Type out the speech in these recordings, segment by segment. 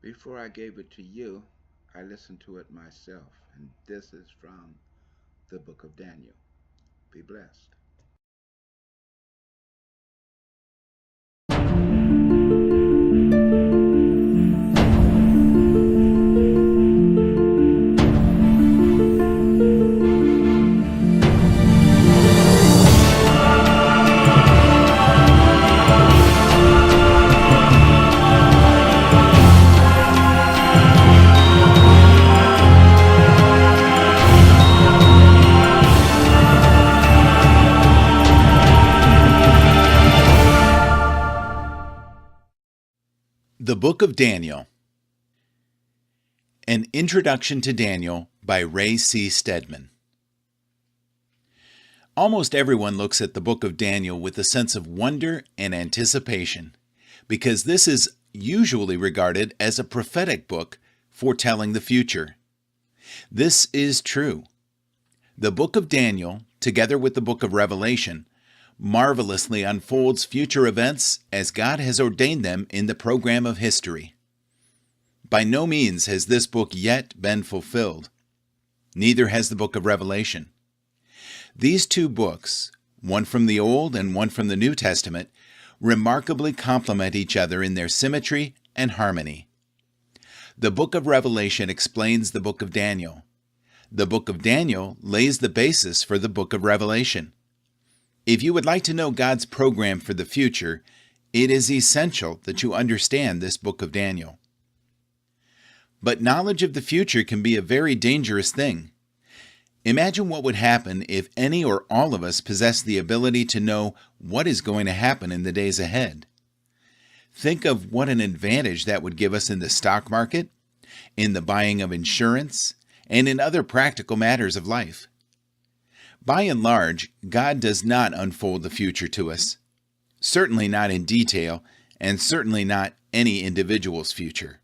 Before I gave it to you, I listened to it myself, and this is from the book of Daniel. Be blessed. The Book of Daniel. An Introduction to Daniel by Ray C. Stedman. Almost everyone looks at the Book of Daniel with a sense of wonder and anticipation, because this is usually regarded as a prophetic book foretelling the future. This is true. The Book of Daniel, together with the Book of Revelation, marvelously unfolds future events as God has ordained them in the program of history. By no means has this book yet been fulfilled. Neither has the book of Revelation. These two books, one from the Old and one from the New Testament, remarkably complement each other in their symmetry and harmony. The book of Revelation explains the book of Daniel. The book of Daniel lays the basis for the book of Revelation. If you would like to know God's program for the future, it is essential that you understand this book of Daniel. But knowledge of the future can be a very dangerous thing. Imagine what would happen if any or all of us possessed the ability to know what is going to happen in the days ahead. Think of what an advantage that would give us in the stock market, in the buying of insurance, and in other practical matters of life. By and large, God does not unfold the future to us. Certainly not in detail, and certainly not any individual's future.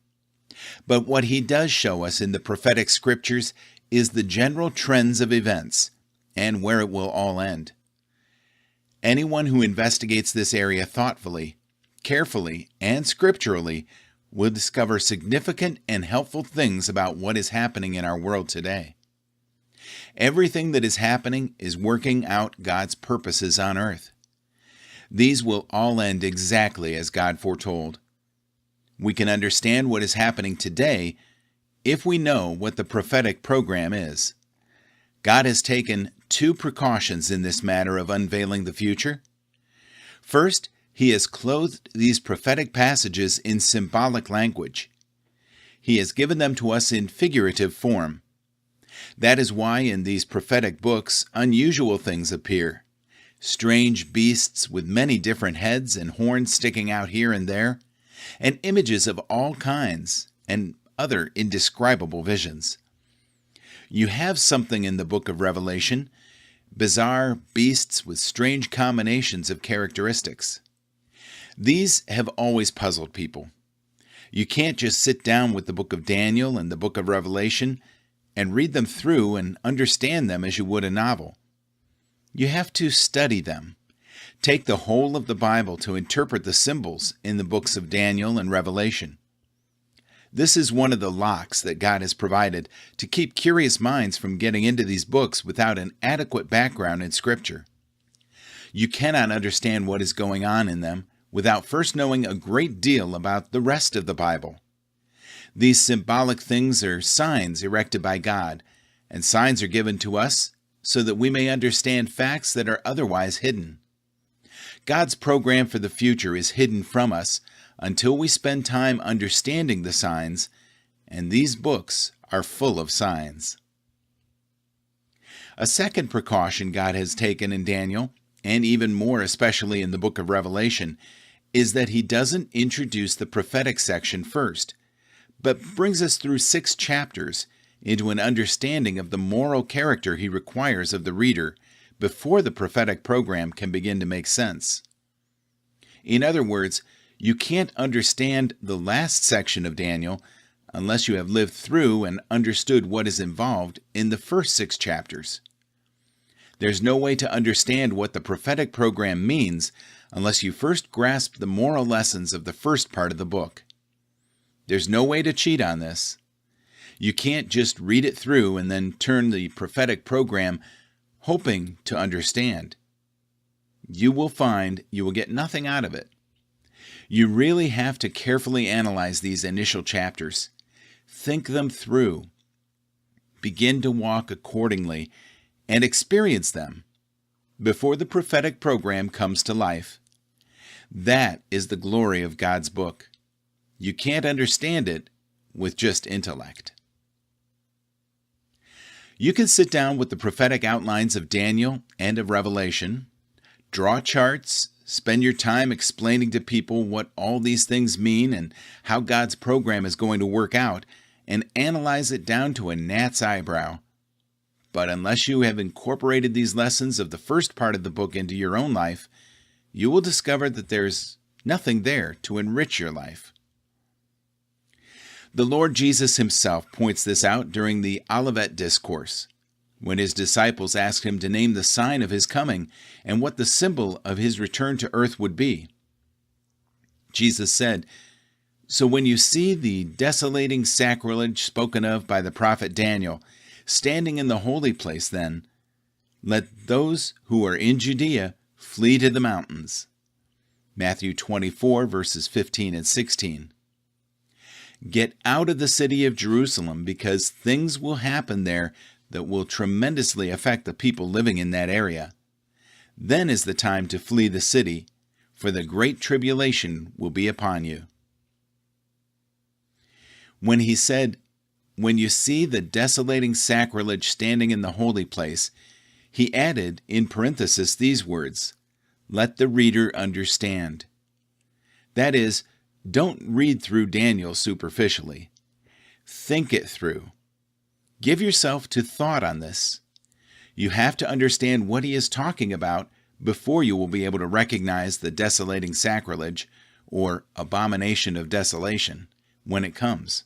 But what He does show us in the prophetic scriptures is the general trends of events, and where it will all end. Anyone who investigates this area thoughtfully, carefully, and scripturally will discover significant and helpful things about what is happening in our world today. Everything that is happening is working out God's purposes on earth. These will all end exactly as God foretold. We can understand what is happening today if we know what the prophetic program is. God has taken two precautions in this matter of unveiling the future. First, He has clothed these prophetic passages in symbolic language. He has given them to us in figurative form. That is why in these prophetic books unusual things appear. Strange beasts with many different heads and horns sticking out here and there, and images of all kinds, and other indescribable visions. You have something in the book of Revelation, bizarre beasts with strange combinations of characteristics. These have always puzzled people. You can't just sit down with the book of Daniel and the book of Revelation and read them through and understand them as you would a novel. You have to study them. Take the whole of the Bible to interpret the symbols in the books of Daniel and Revelation. This is one of the locks that God has provided to keep curious minds from getting into these books without an adequate background in Scripture. You cannot understand what is going on in them without first knowing a great deal about the rest of the Bible. These symbolic things are signs erected by God, and signs are given to us so that we may understand facts that are otherwise hidden. God's program for the future is hidden from us until we spend time understanding the signs, and these books are full of signs. A second precaution God has taken in Daniel, and even more especially in the book of Revelation, is that He doesn't introduce the prophetic section first, but brings us through 6 chapters into an understanding of the moral character He requires of the reader before the prophetic program can begin to make sense. In other words, you can't understand the last section of Daniel unless you have lived through and understood what is involved in the first 6 chapters. There's no way to understand what the prophetic program means unless you first grasp the moral lessons of the first part of the book. There's no way to cheat on this. You can't just read it through and then turn the prophetic program hoping to understand. You will find you will get nothing out of it. You really have to carefully analyze these initial chapters. Think them through. Begin to walk accordingly and experience them before the prophetic program comes to life. That is the glory of God's book. You can't understand it with just intellect. You can sit down with the prophetic outlines of Daniel and of Revelation, draw charts, spend your time explaining to people what all these things mean and how God's program is going to work out, and analyze it down to a gnat's eyebrow. But unless you have incorporated these lessons of the first part of the book into your own life, you will discover that there's nothing there to enrich your life. The Lord Jesus himself points this out during the Olivet Discourse, when his disciples asked him to name the sign of his coming and what the symbol of his return to earth would be. Jesus said, "So when you see the desolating sacrilege spoken of by the prophet Daniel standing in the holy place, then let those who are in Judea flee to the mountains." Matthew 24, verses 15 and 16. Get out of the city of Jerusalem, because things will happen there that will tremendously affect the people living in that area. Then is the time to flee the city, for the great tribulation will be upon you. When he said, "When you see the desolating sacrilege standing in the holy place," he added in parenthesis these words, "Let the reader understand." That is, don't read through Daniel superficially. Think it through. Give yourself to thought on this. You have to understand what he is talking about before you will be able to recognize the desolating sacrilege, or abomination of desolation, when it comes.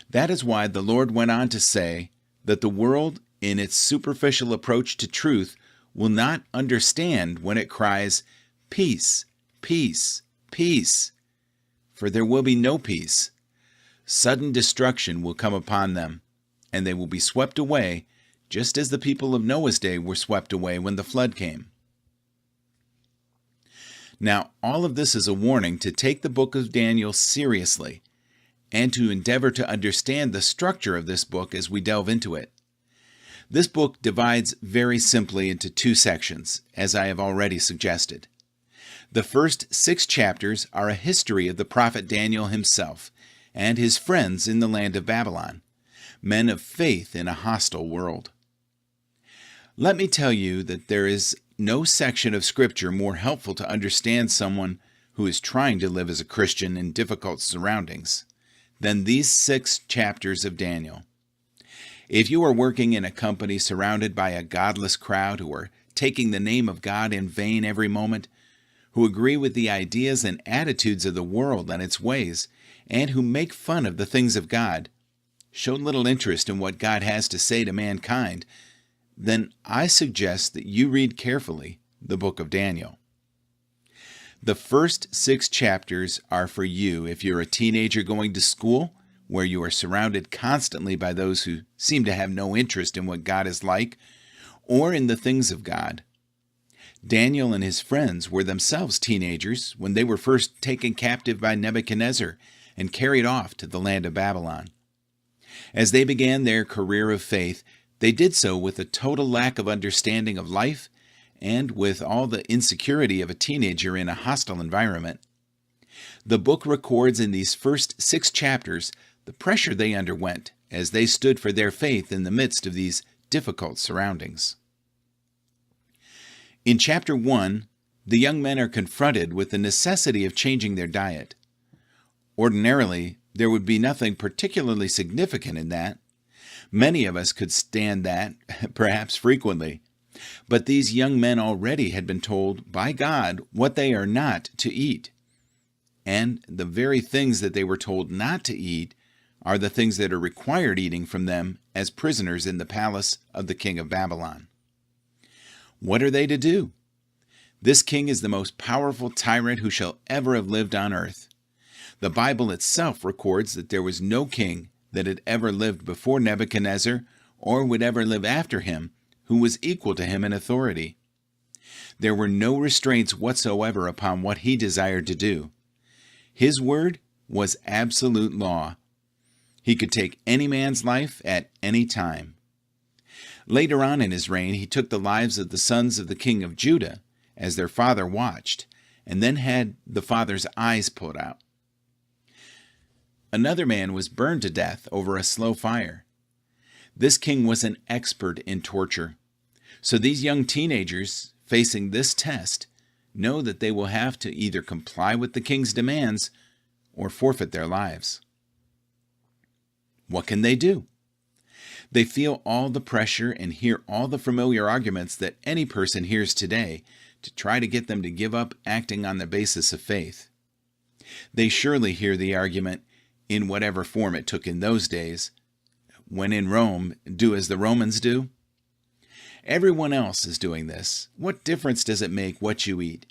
That is why the Lord went on to say that the world, in its superficial approach to truth, will not understand when it cries, "Peace, peace, peace," for there will be no peace. Sudden destruction will come upon them, and they will be swept away, just as the people of Noah's day were swept away when the flood came. Now, all of this is a warning to take the book of Daniel seriously, and to endeavor to understand the structure of this book as we delve into it. This book divides very simply into two sections, as I have already suggested. The first 6 chapters are a history of the prophet Daniel himself and his friends in the land of Babylon, men of faith in a hostile world. Let me tell you that there is no section of Scripture more helpful to understand someone who is trying to live as a Christian in difficult surroundings than these 6 chapters of Daniel. If you are working in a company surrounded by a godless crowd who are taking the name of God in vain every moment, who agree with the ideas and attitudes of the world and its ways, and who make fun of the things of God, show little interest in what God has to say to mankind, then I suggest that you read carefully the book of Daniel. The first 6 chapters are for you if you're a teenager going to school, where you are surrounded constantly by those who seem to have no interest in what God is like, or in the things of God. Daniel and his friends were themselves teenagers when they were first taken captive by Nebuchadnezzar and carried off to the land of Babylon. As they began their career of faith, they did so with a total lack of understanding of life and with all the insecurity of a teenager in a hostile environment. The book records in these first 6 chapters the pressure they underwent as they stood for their faith in the midst of these difficult surroundings. In chapter 1, the young men are confronted with the necessity of changing their diet. Ordinarily, there would be nothing particularly significant in that. Many of us could stand that, perhaps frequently. But these young men already had been told by God what they are not to eat. And the very things that they were told not to eat are the things that are required eating from them as prisoners in the palace of the king of Babylon. What are they to do? This king is the most powerful tyrant who shall ever have lived on earth. The Bible itself records that there was no king that had ever lived before Nebuchadnezzar or would ever live after him who was equal to him in authority. There were no restraints whatsoever upon what he desired to do. His word was absolute law. He could take any man's life at any time. Later on in his reign, he took the lives of the sons of the king of Judah as their father watched, and then had the father's eyes put out. Another man was burned to death over a slow fire. This king was an expert in torture. So these young teenagers facing this test know that they will have to either comply with the king's demands or forfeit their lives. What can they do? They feel all the pressure and hear all the familiar arguments that any person hears today to try to get them to give up acting on the basis of faith. They surely hear the argument, in whatever form it took in those days, when in Rome, do as the Romans do. Everyone else is doing this. What difference does it make what you eat?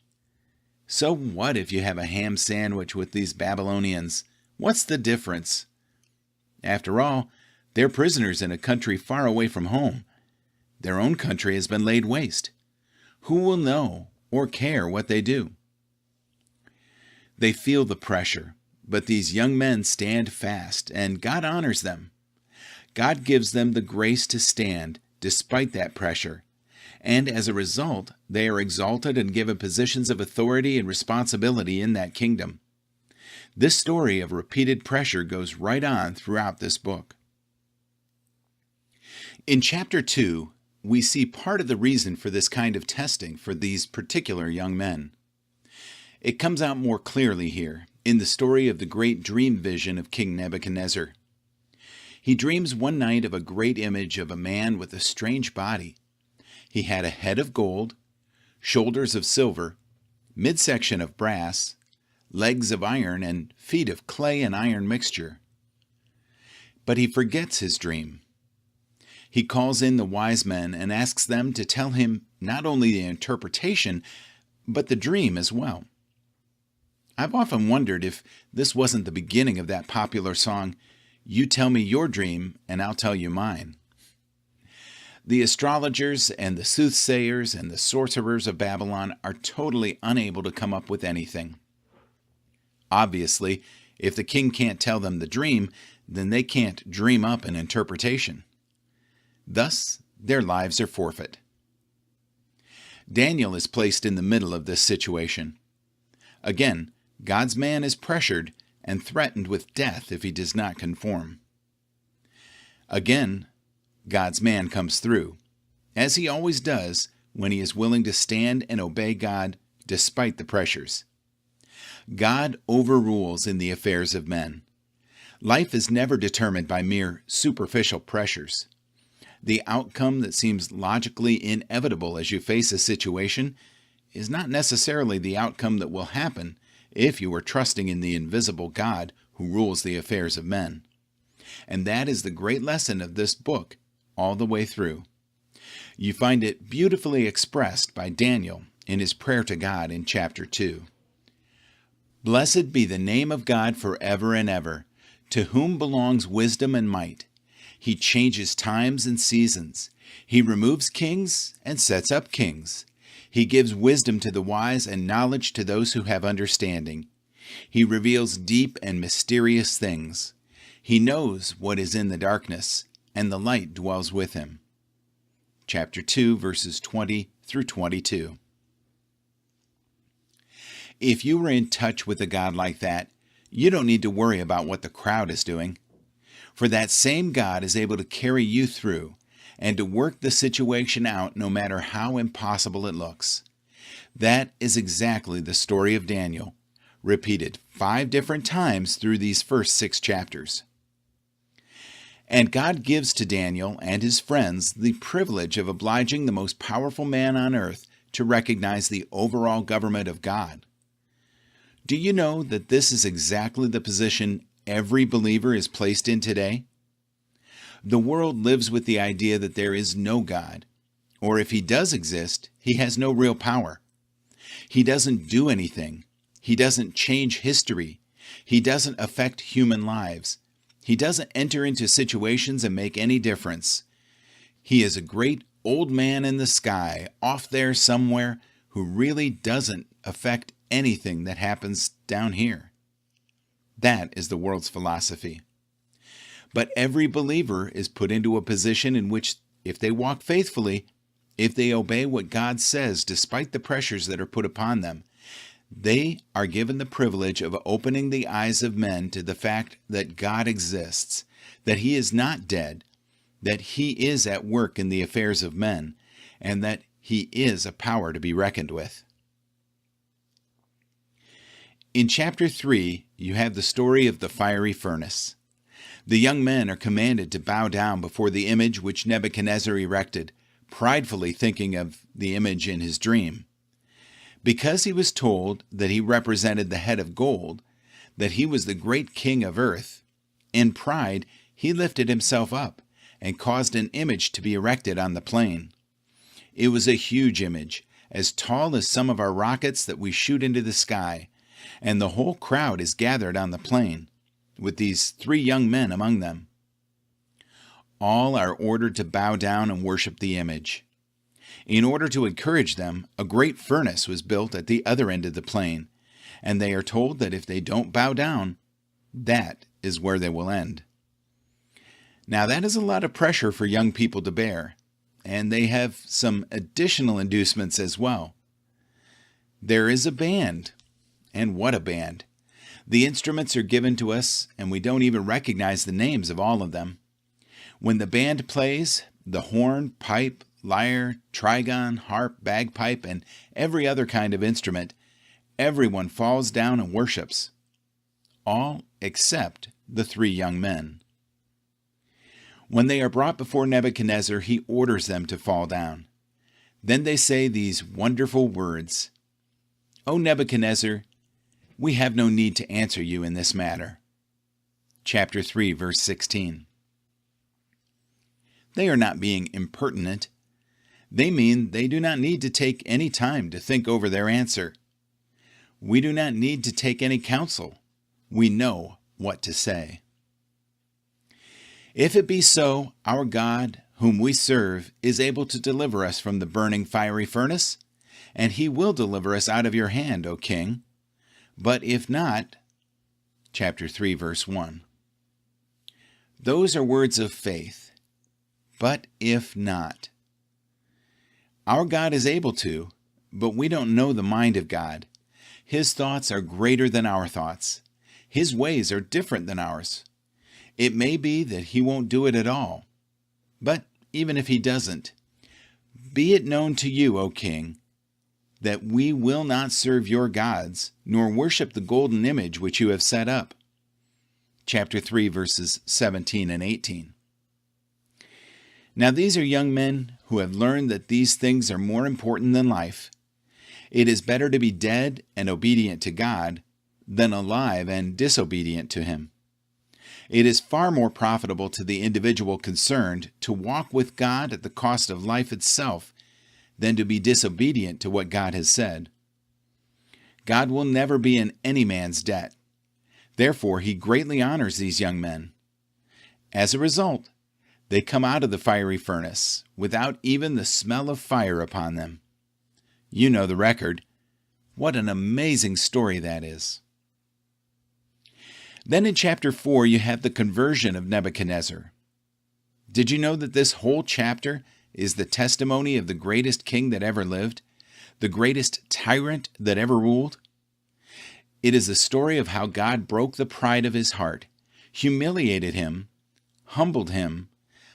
So what if you have a ham sandwich with these Babylonians? What's the difference? After all, they're prisoners in a country far away from home. Their own country has been laid waste. Who will know or care what they do? They feel the pressure, but these young men stand fast, and God honors them. God gives them the grace to stand despite that pressure, and as a result, they are exalted and given positions of authority and responsibility in that kingdom. This story of repeated pressure goes right on throughout this book. In chapter 2, we see part of the reason for this kind of testing for these particular young men. It comes out more clearly here in the story of the great dream vision of King Nebuchadnezzar. He dreams one night of a great image of a man with a strange body. He had a head of gold, shoulders of silver, midsection of brass, legs of iron, and feet of clay and iron mixture. But he forgets his dream. He calls in the wise men and asks them to tell him not only the interpretation, but the dream as well. I've often wondered if this wasn't the beginning of that popular song, "You tell me your dream, and I'll tell you mine." The astrologers and the soothsayers and the sorcerers of Babylon are totally unable to come up with anything. Obviously, if the king can't tell them the dream, then they can't dream up an interpretation. Thus, their lives are forfeit. Daniel is placed in the middle of this situation. Again, God's man is pressured and threatened with death if he does not conform. Again, God's man comes through, as he always does when he is willing to stand and obey God despite the pressures. God overrules in the affairs of men. Life is never determined by mere superficial pressures. The outcome that seems logically inevitable as you face a situation is not necessarily the outcome that will happen if you are trusting in the invisible God who rules the affairs of men. And that is the great lesson of this book all the way through. You find it beautifully expressed by Daniel in his prayer to God in chapter 2. Blessed be the name of God forever and ever, to whom belongs wisdom and might. He changes times and seasons. He removes kings and sets up kings. He gives wisdom to the wise and knowledge to those who have understanding. He reveals deep and mysterious things. He knows what is in the darkness, and the light dwells with him. Chapter 2, verses 20 through 22. If you are in touch with a God like that, you don't need to worry about what the crowd is doing. For that same God is able to carry you through and to work the situation out no matter how impossible it looks. That is exactly the story of Daniel, repeated 5 different times through these first 6 chapters. And God gives to Daniel and his friends the privilege of obliging the most powerful man on earth to recognize the overall government of God. Do you know that this is exactly the position every believer is placed in today? The world lives with the idea that there is no God, or if he does exist, he has no real power. He doesn't do anything. He doesn't change history. He doesn't affect human lives. He doesn't enter into situations and make any difference. He is a great old man in the sky, off there somewhere, who really doesn't affect anything that happens down here. That is the world's philosophy. But every believer is put into a position in which, if they walk faithfully, if they obey what God says despite the pressures that are put upon them, they are given the privilege of opening the eyes of men to the fact that God exists, that He is not dead, that He is at work in the affairs of men, and that He is a power to be reckoned with. In chapter 3, you have the story of the fiery furnace. The young men are commanded to bow down before the image which Nebuchadnezzar erected, pridefully thinking of the image in his dream. Because he was told that he represented the head of gold, that he was the great king of earth, in pride he lifted himself up and caused an image to be erected on the plain. It was a huge image, as tall as some of our rockets that we shoot into the sky, and the whole crowd is gathered on the plain, with these 3 young men among them. All are ordered to bow down and worship the image. In order to encourage them, a great furnace was built at the other end of the plain, and they are told that if they don't bow down, that is where they will end. Now that is a lot of pressure for young people to bear, and they have some additional inducements as well. There is a band, and what a band! The instruments are given to us, and we don't even recognize the names of all of them. When the band plays, the horn, pipe, lyre, trigon, harp, bagpipe, and every other kind of instrument, everyone falls down and worships. All except the 3 young men. When they are brought before Nebuchadnezzar, he orders them to fall down. Then they say these wonderful words, "O Nebuchadnezzar, we have no need to answer you in this matter." Chapter 3, verse 16. They are not being impertinent. They mean they do not need to take any time to think over their answer. We do not need to take any counsel. We know what to say. If it be so, our God, whom we serve, is able to deliver us from the burning fiery furnace, and He will deliver us out of your hand, O king. But if not, chapter 3, verse 1. Those are words of faith. But if not. Our God is able to, but we don't know the mind of God. His thoughts are greater than our thoughts. His ways are different than ours. It may be that He won't do it at all. But even if He doesn't, be it known to you, O king, that we will not serve your gods, nor worship the golden image which you have set up. Chapter 3, verses 17 and 18. Now these are young men who have learned that these things are more important than life. It is better to be dead and obedient to God than alive and disobedient to Him. It is far more profitable to the individual concerned to walk with God at the cost of life itself than to be disobedient to what God has said. God will never be in any man's debt. Therefore, He greatly honors these young men. As a result, they come out of the fiery furnace without even the smell of fire upon them. You know the record. What an amazing story that is. Then in chapter 4, you have the conversion of Nebuchadnezzar. Did you know that this whole chapter is the testimony of the greatest king that ever lived, the greatest tyrant that ever ruled? It is the story of how God broke the pride of his heart, humiliated him, humbled him,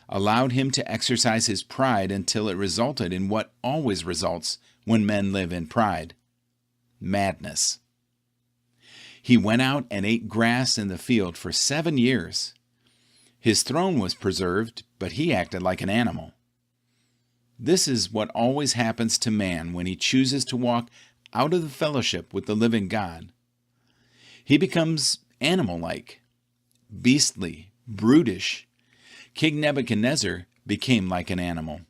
allowed him to exercise his pride until it resulted in what always results when men live in pride: madness. He went out and ate grass in the field for 7 years. His throne was preserved, but he acted like an animal. This is what always happens to man when he chooses to walk out of the fellowship with the living God. He becomes animal-like, beastly, brutish. King Nebuchadnezzar became like an animal.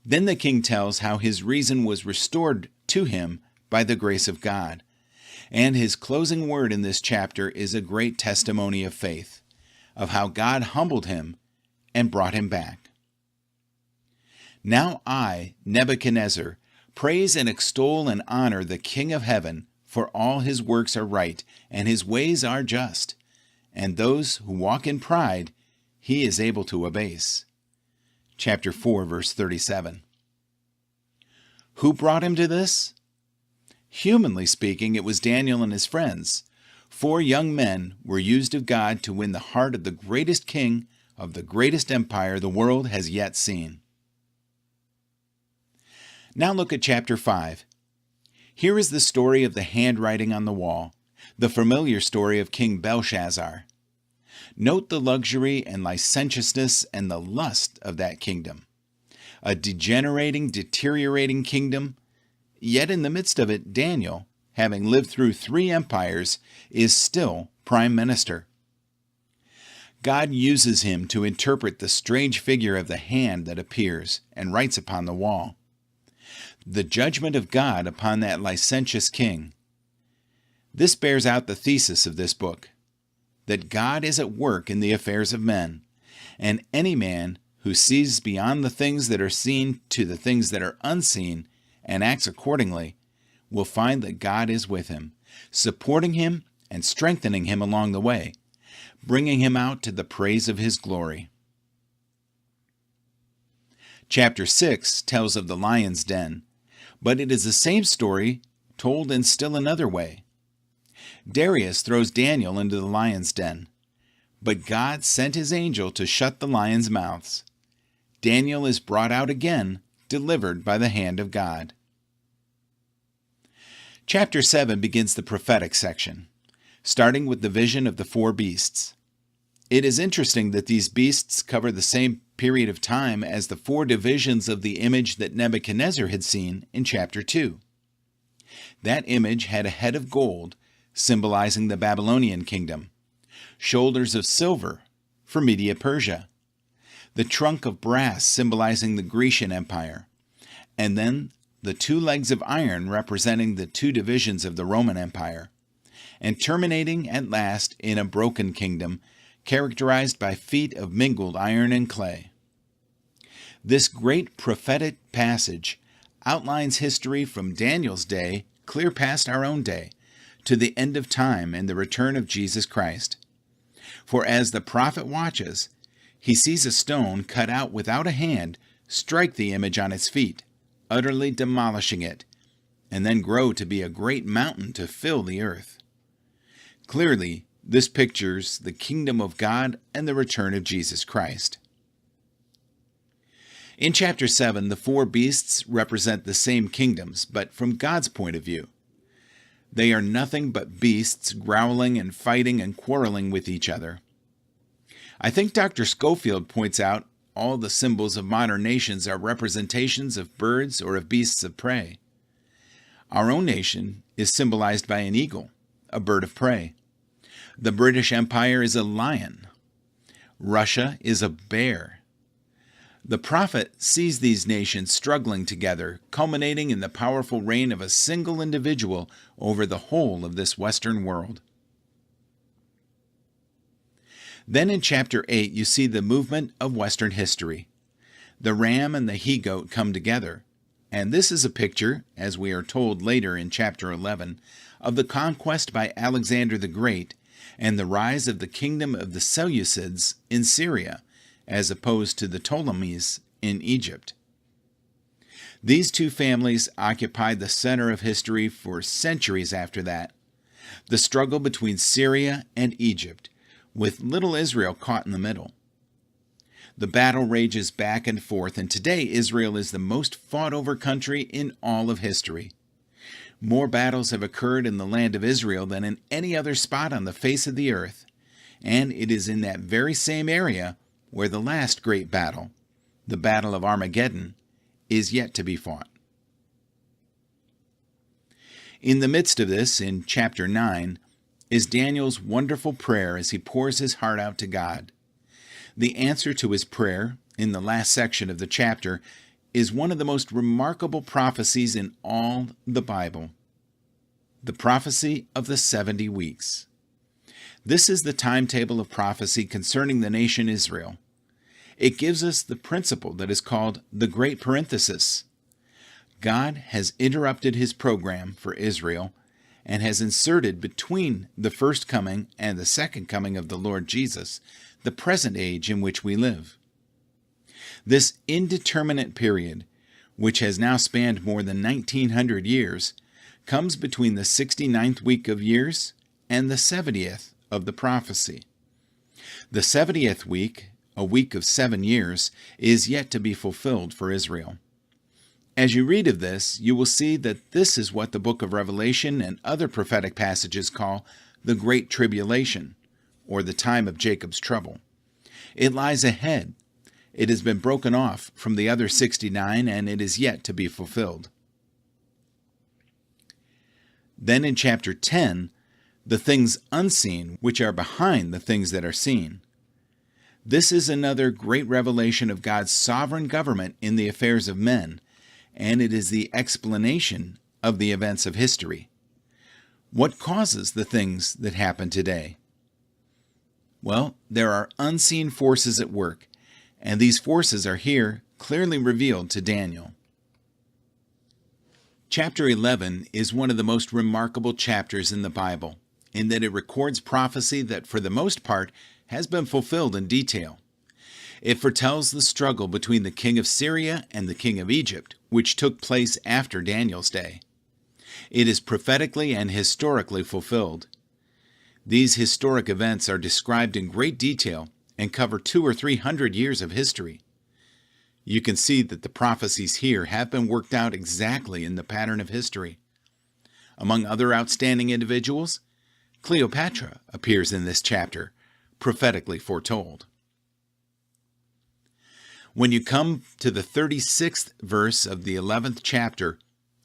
Then the king tells how his reason was restored to him by the grace of God, And his closing word in this chapter is a great testimony of faith, of how God humbled him and brought him back. Now I, Nebuchadnezzar, praise and extol and honor the King of heaven, for all his works are right, and his ways are just, and those who walk in pride he is able to abase. Chapter 4, verse 37. Who brought him to this? Humanly speaking, it was Daniel and his friends. 4 young men were used of God to win the heart of the greatest king of the greatest empire the world has yet seen. Now look at chapter 5. Here is the story of the handwriting on the wall, the familiar story of King Belshazzar. Note the luxury and licentiousness and the lust of that kingdom. A degenerating, deteriorating kingdom, yet in the midst of it, Daniel, having lived through 3 empires, is still prime minister. God uses him to interpret the strange figure of the hand that appears and writes upon the wall. The judgment of God upon that licentious king. This bears out the thesis of this book, that God is at work in the affairs of men, and any man who sees beyond the things that are seen to the things that are unseen and acts accordingly will find that God is with him, supporting him and strengthening him along the way, bringing him out to the praise of his glory. Chapter 6 tells of the lion's den, but it is the same story told in still another way. Darius throws Daniel into the lion's den, but God sent his angel to shut the lions' mouths. Daniel is brought out again, delivered by the hand of God. Chapter 7 begins the prophetic section, starting with the vision of the 4 beasts. It is interesting that these beasts cover the same period of time as the 4 divisions of the image that Nebuchadnezzar had seen in chapter 2. That image had a head of gold, symbolizing the Babylonian kingdom, shoulders of silver for Media-Persia, the trunk of brass symbolizing the Grecian Empire, and then the 2 legs of iron representing the 2 divisions of the Roman Empire, and terminating at last in a broken kingdom characterized by feet of mingled iron and clay. This great prophetic passage outlines history from Daniel's day clear past our own day, to the end of time and the return of Jesus Christ. For as the prophet watches, he sees a stone cut out without a hand strike the image on its feet, utterly demolishing it, and then grow to be a great mountain to fill the earth. Clearly, this pictures the kingdom of God and the return of Jesus Christ. In chapter 7, the 4 beasts represent the same kingdoms, but from God's point of view. They are nothing but beasts growling and fighting and quarreling with each other. I think Dr. Schofield points out all the symbols of modern nations are representations of birds or of beasts of prey. Our own nation is symbolized by an eagle, a bird of prey. The British Empire is a lion. Russia is a bear. The prophet sees these nations struggling together, culminating in the powerful reign of a single individual over the whole of this Western world. Then in chapter 8, you see the movement of Western history. The ram and the he-goat come together, and this is a picture, as we are told later in chapter 11, of the conquest by Alexander the Great and the rise of the kingdom of the Seleucids in Syria, as opposed to the Ptolemies in Egypt. These 2 families occupied the center of history for centuries after that. The struggle between Syria and Egypt, with little Israel caught in the middle. The battle rages back and forth, and today Israel is the most fought-over country in all of history. More battles have occurred in the land of Israel than in any other spot on the face of the earth, and it is in that very same area where the last great battle, the Battle of Armageddon, is yet to be fought. In the midst of this, in chapter 9, is Daniel's wonderful prayer as he pours his heart out to God. The answer to his prayer, in the last section of the chapter, is one of the most remarkable prophecies in all the Bible. the prophecy of the 70 weeks. This is the timetable of prophecy concerning the nation Israel. It gives us the principle that is called the Great Parenthesis. God has interrupted his program for Israel and has inserted between the first coming and the second coming of the Lord Jesus the present age in which we live. This indeterminate period, which has now spanned more than 1900 years, comes between the 69th week of years and the 70th of the prophecy. The 70th week, a week of 7 years, is yet to be fulfilled for Israel. As you read of this, you will see that this is what the book of Revelation and other prophetic passages call the Great Tribulation, or the time of Jacob's trouble. It lies ahead. It has been broken off from the other 69, and it is yet to be fulfilled. Then in chapter 10, the things unseen, which are behind the things that are seen. This is another great revelation of God's sovereign government in the affairs of men, and it is the explanation of the events of history. What causes the things that happen today? Well, there are unseen forces at work, and these forces are here clearly revealed to Daniel. Chapter 11 is one of the most remarkable chapters in the Bible, in that it records prophecy that for the most part has been fulfilled in detail. It foretells the struggle between the king of Syria and the king of Egypt, which took place after Daniel's day. It is prophetically and historically fulfilled. These historic events are described in great detail and cover 200 or 300 years of history. You can see that the prophecies here have been worked out exactly in the pattern of history. Among other outstanding individuals, Cleopatra appears in this chapter, prophetically foretold. When you come to the 36th verse of the 11th chapter,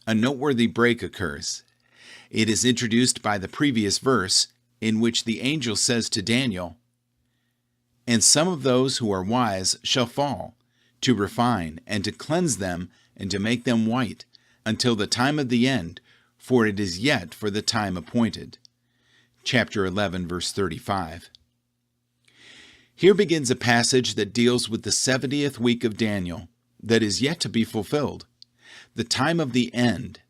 a noteworthy break occurs. It is introduced by the previous verse, in which the angel says to Daniel, "And some of those who are wise shall fall, to refine and to cleanse them and to make them white, until the time of the end, for it is yet for the time appointed." Chapter 11, verse 35. Here begins a passage that deals with the 70th week of Daniel, that is yet to be fulfilled, the time of the end,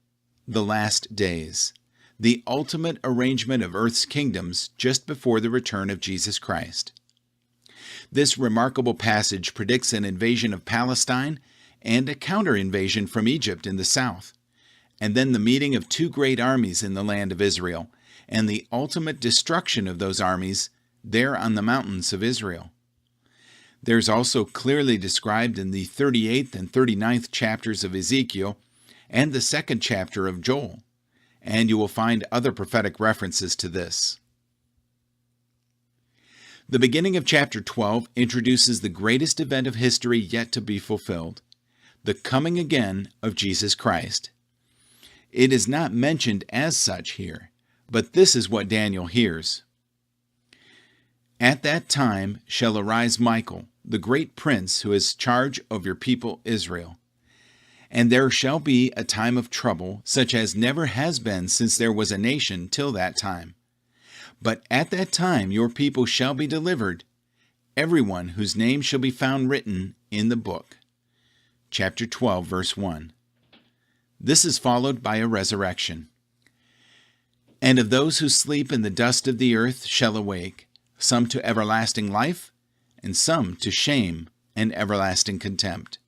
the last days, the ultimate arrangement of earth's kingdoms just before the return of Jesus Christ. This remarkable passage predicts an invasion of Palestine and a counter-invasion from Egypt in the south, and then the meeting of two great armies in the land of Israel, and the ultimate destruction of those armies there on the mountains of Israel. There's also clearly described in the 38th and 39th chapters of Ezekiel and the 2nd chapter of Joel, and you will find other prophetic references to this. The beginning of chapter 12 introduces the greatest event of history yet to be fulfilled, the coming again of Jesus Christ. It is not mentioned as such here, but this is what Daniel hears. "At that time shall arise Michael, the great prince who has charge of your people Israel. And there shall be a time of trouble, such as never has been since there was a nation till that time. But at that time your people shall be delivered, everyone whose name shall be found written in the book." Chapter 12, verse 1. This is followed by a resurrection. "And of those who sleep in the dust of the earth shall awake, some to everlasting life, and some to shame and everlasting contempt."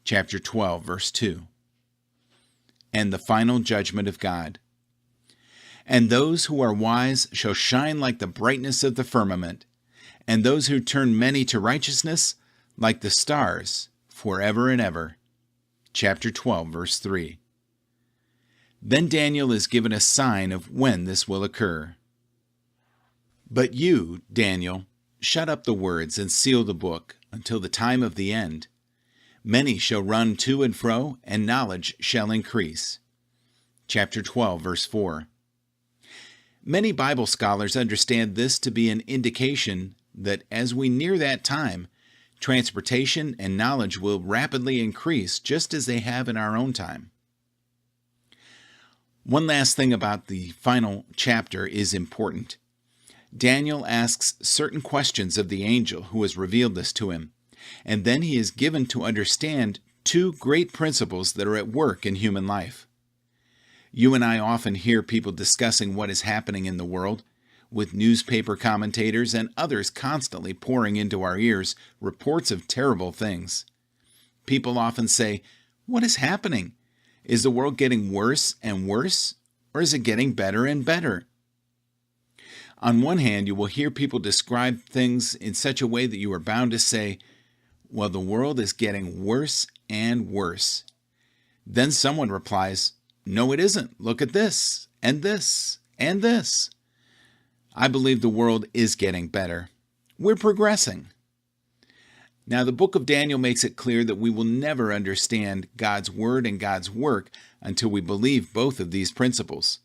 Chapter 12, verse 2. And the final judgment of God. "And those who are wise shall shine like the brightness of the firmament, and those who turn many to righteousness like the stars forever and ever." Chapter 12, verse 3. Then Daniel is given a sign of when this will occur. "But you, Daniel, shut up the words and seal the book until the time of the end. Many shall run to and fro, and knowledge shall increase." Chapter 12, verse 4. Many Bible scholars understand this to be an indication that as we near that time, transportation and knowledge will rapidly increase just as they have in our own time. One last thing about the final chapter is important. Daniel asks certain questions of the angel who has revealed this to him, and then he is given to understand two great principles that are at work in human life. You and I often hear people discussing what is happening in the world, with newspaper commentators and others constantly pouring into our ears reports of terrible things. People often say, "What is happening? Is the world getting worse and worse, or is it getting better and better?" On one hand, you will hear people describe things in such a way that you are bound to say, "Well, the world is getting worse and worse." Then someone replies, "No, it isn't. Look at this, and this, and this." I believe the world is getting better. We're progressing. Now, the book of Daniel makes it clear that we will never understand God's word and God's work until we believe both of these principles.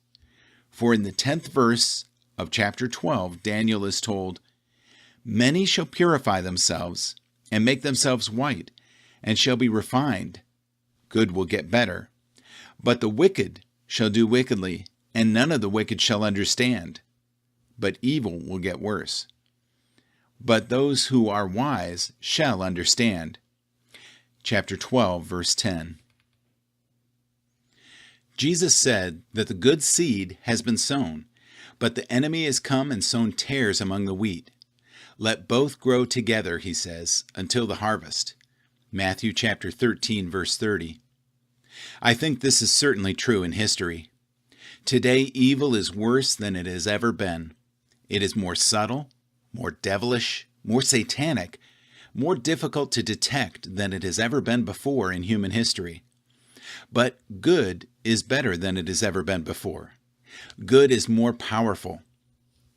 For in the 10th verse of chapter 12, Daniel is told, "Many shall purify themselves and make themselves white, and shall be refined. Good will get better. But the wicked shall do wickedly, and none of the wicked shall understand. But evil will get worse. But those who are wise shall understand." Chapter 12, verse 10. Jesus said that the good seed has been sown, but the enemy has come and sown tares among the wheat. Let both grow together, he says, until the harvest. Matthew chapter 13, verse 30. I think this is certainly true in history. Today, evil is worse than it has ever been. It is more subtle, more devilish, more satanic, more difficult to detect than it has ever been before in human history. But good is better than it has ever been before. Good is more powerful.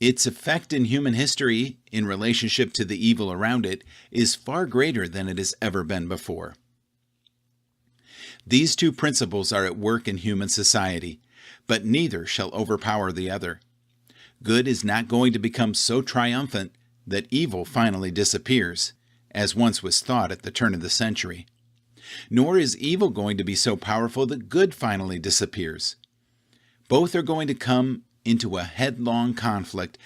Its effect in human history in relationship to the evil around it is far greater than it has ever been before. These two principles are at work in human society, but neither shall overpower the other. Good is not going to become so triumphant that evil finally disappears, as once was thought at the turn of the century. Nor is evil going to be so powerful that good finally disappears. Both are going to come into a headlong conflict,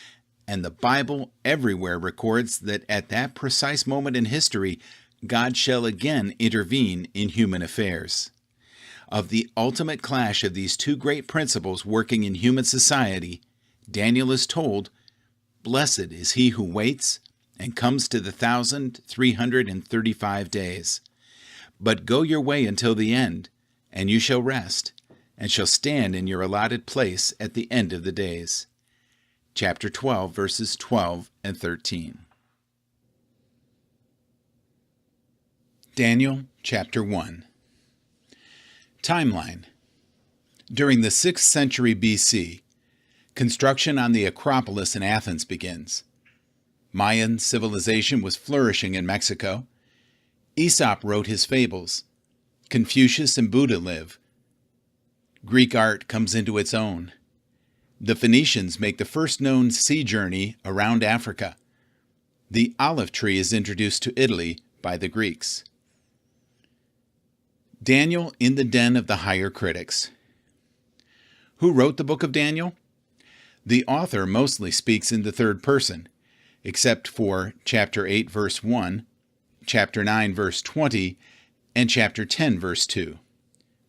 and the Bible everywhere records that at that precise moment in history, God shall again intervene in human affairs. Of the ultimate clash of these two great principles working in human society, Daniel is told, "Blessed is he who waits and comes to the 1,335 days. But go your way until the end, and you shall rest, and shall stand in your allotted place at the end of the days." Chapter 12, verses 12 and 13. Daniel chapter 1. Timeline. During the 6th century BC, construction on the Acropolis in Athens begins. Mayan civilization was flourishing in Mexico. Aesop wrote his fables. Confucius and Buddha live. Greek art comes into its own. The Phoenicians make the first known sea journey around Africa. The olive tree is introduced to Italy by the Greeks. Daniel in the den of the higher critics. Who wrote the book of Daniel? The author mostly speaks in the third person, except for chapter 8, verse 1, chapter 9, verse 20, and chapter 10, verse 2,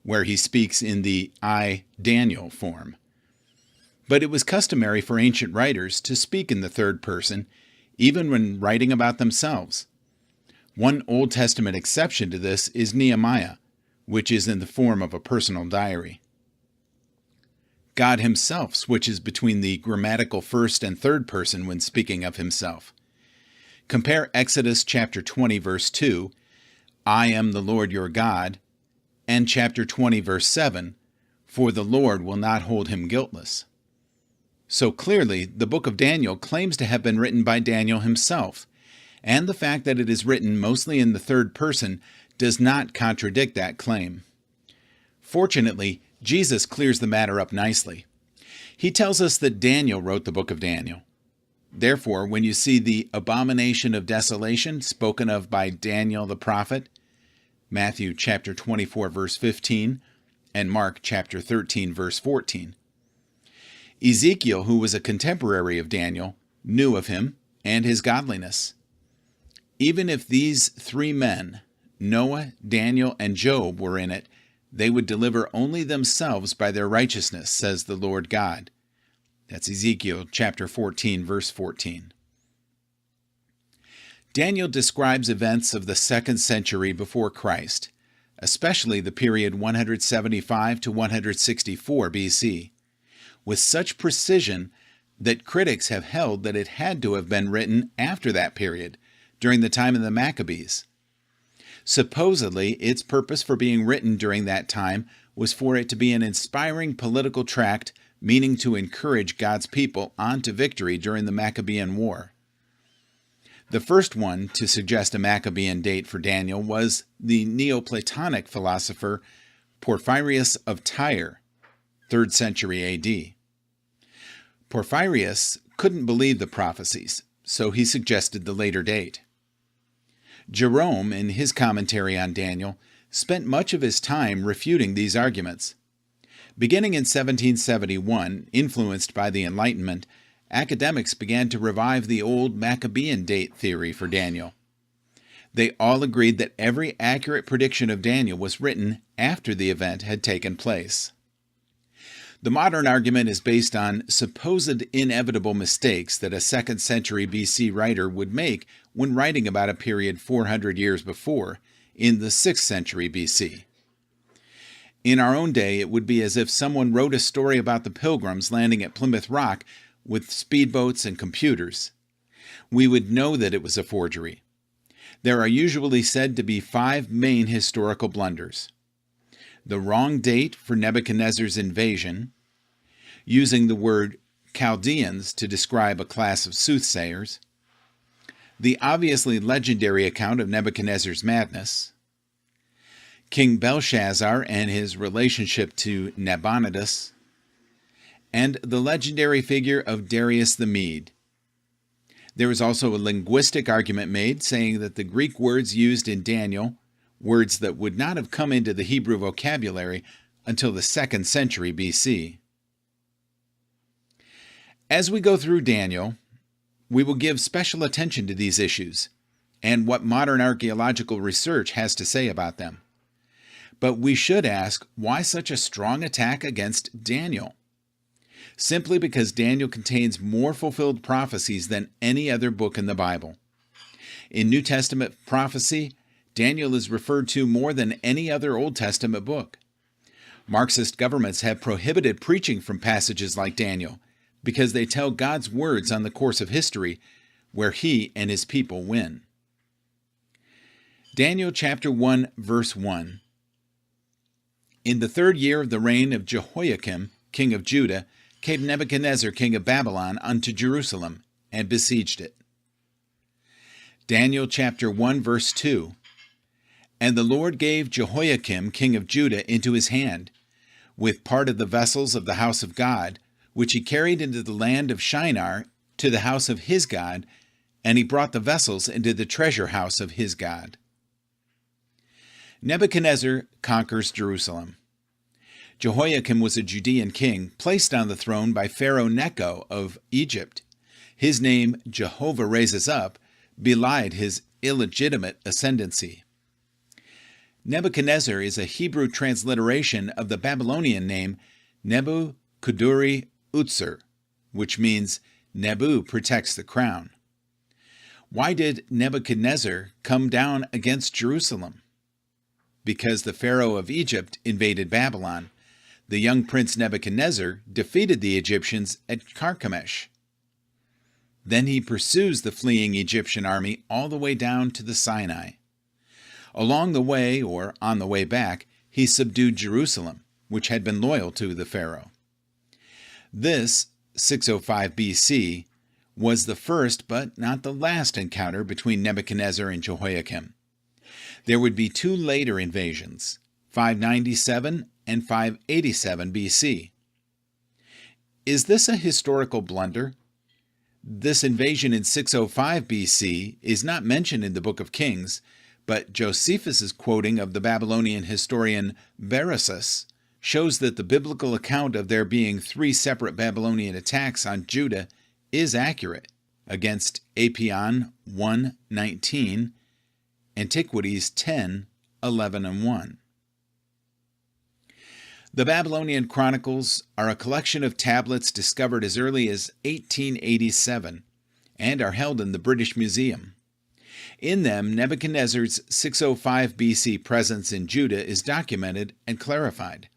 where he speaks in the I, Daniel form. But it was customary for ancient writers to speak in the third person, even when writing about themselves. One Old Testament exception to this is Nehemiah, which is in the form of a personal diary. God himself switches between the grammatical first and third person when speaking of himself. Compare Exodus chapter 20, verse 2, "I am the Lord your God," and chapter 20, verse 7, "For the Lord will not hold him guiltless." So clearly, the book of Daniel claims to have been written by Daniel himself, and the fact that it is written mostly in the third person does not contradict that claim. Fortunately, Jesus clears the matter up nicely. He tells us that Daniel wrote the book of Daniel. Therefore, when you see the abomination of desolation spoken of by Daniel the prophet, Matthew chapter 24, verse 15, and Mark chapter 13, verse 14. Ezekiel, who was a contemporary of Daniel, knew of him and his godliness. Even if these three men, Noah, Daniel, and Job, were in it, they would deliver only themselves by their righteousness, says the Lord God. That's Ezekiel chapter 14, verse 14. Daniel describes events of the 2nd century before Christ, especially the period 175 to 164 BC, with such precision that critics have held that it had to have been written after that period, during the time of the Maccabees. Supposedly, its purpose for being written during that time was for it to be an inspiring political tract meaning to encourage God's people on to victory during the Maccabean War. The first one to suggest a Maccabean date for Daniel was the Neoplatonic philosopher Porphyrius of Tyre, 3rd century AD. Porphyrius couldn't believe the prophecies, so he suggested the later date. Jerome, in his commentary on Daniel, spent much of his time refuting these arguments. Beginning in 1771, influenced by the Enlightenment, academics began to revive the old Maccabean date theory for Daniel. They all agreed that every accurate prediction of Daniel was written after the event had taken place. The modern argument is based on supposed inevitable mistakes that a 2nd century BC writer would make when writing about a period 400 years before, in the 6th century BC. In our own day, it would be as if someone wrote a story about the Pilgrims landing at Plymouth Rock with speedboats and computers. We would know that it was a forgery. There are usually said to be 5 main historical blunders: the wrong date for Nebuchadnezzar's invasion, using the word Chaldeans to describe a class of soothsayers, the obviously legendary account of Nebuchadnezzar's madness, King Belshazzar and his relationship to Nabonidus, and the legendary figure of Darius the Mede. There is also a linguistic argument made saying that the Greek words used in Daniel, words that would not have come into the Hebrew vocabulary until the 2nd century BC. As we go through Daniel, we will give special attention to these issues and what modern archaeological research has to say about them. But we should ask, why such a strong attack against Daniel? Simply because Daniel contains more fulfilled prophecies than any other book in the Bible. In New Testament prophecy, Daniel is referred to more than any other Old Testament book. Marxist governments have prohibited preaching from passages like Daniel because they tell God's words on the course of history where he and his people win. Daniel chapter 1, verse 1. In the 3rd year of the reign of Jehoiakim, king of Judah, came Nebuchadnezzar, king of Babylon, unto Jerusalem, and besieged it. Daniel chapter 1, verse 2. And the Lord gave Jehoiakim, king of Judah, into his hand, with part of the vessels of the house of God, which he carried into the land of Shinar, to the house of his God, and he brought the vessels into the treasure house of his God. Nebuchadnezzar conquers Jerusalem. Jehoiakim was a Judean king, placed on the throne by Pharaoh Necho of Egypt. His name, Jehovah Raises Up, belied his illegitimate ascendancy. Nebuchadnezzar is a Hebrew transliteration of the Babylonian name Nebu-Kudurri-Utsur, which means Nebu protects the crown. Why did Nebuchadnezzar come down against Jerusalem? Because the Pharaoh of Egypt invaded Babylon. The young prince Nebuchadnezzar defeated the Egyptians at Carchemish. Then he pursues the fleeing Egyptian army all the way down to the Sinai. Along the way, or on the way back, he subdued Jerusalem, which had been loyal to the Pharaoh. This, 605 BC, was the first but not the last encounter between Nebuchadnezzar and Jehoiakim. There would be 2 later invasions, 597 and 587 BC. Is this a historical blunder? This invasion in 605 BC is not mentioned in the Book of Kings, but Josephus' quoting of the Babylonian historian Berosus shows that the biblical account of there being 3 separate Babylonian attacks on Judah is accurate against Apion 1:19, Antiquities 10:11 and 1. The Babylonian Chronicles are a collection of tablets discovered as early as 1887 and are held in the British Museum. In them, Nebuchadnezzar's 605 BC presence in Judah is documented and clarified.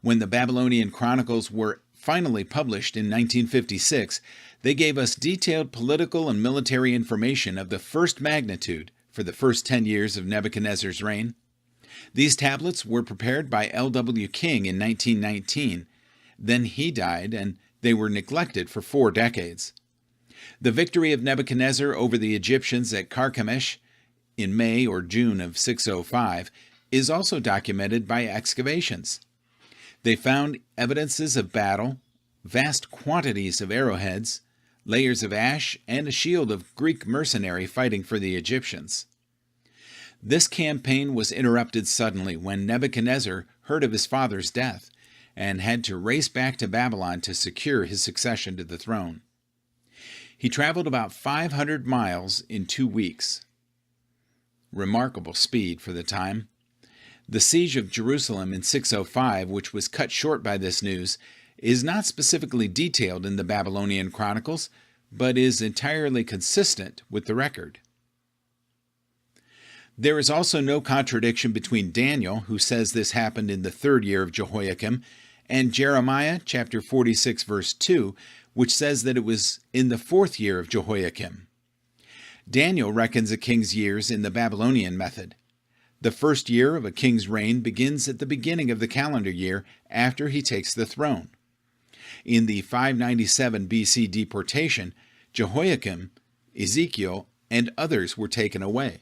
When the Babylonian Chronicles were finally published in 1956, they gave us detailed political and military information of the first magnitude for the first 10 years of Nebuchadnezzar's reign. These tablets were prepared by L.W. King in 1919. Then he died, and they were neglected for 4 decades. The victory of Nebuchadnezzar over the Egyptians at Carchemish in May or June of 605 is also documented by excavations. They found evidences of battle, vast quantities of arrowheads, layers of ash, and a shield of Greek mercenary fighting for the Egyptians. This campaign was interrupted suddenly when Nebuchadnezzar heard of his father's death and had to race back to Babylon to secure his succession to the throne. He traveled about 500 miles in 2 weeks. Remarkable speed for the time. The siege of Jerusalem in 605, which was cut short by this news, is not specifically detailed in the Babylonian Chronicles, but is entirely consistent with the record. There is also no contradiction between Daniel, who says this happened in the 3rd year of Jehoiakim, and Jeremiah chapter 46 verse 2, which says that it was in the 4th year of Jehoiakim. Daniel reckons a king's years in the Babylonian method. The first year of a king's reign begins at the beginning of the calendar year after he takes the throne. In the 597 BC deportation, Jehoiakim, Ezekiel, and others were taken away.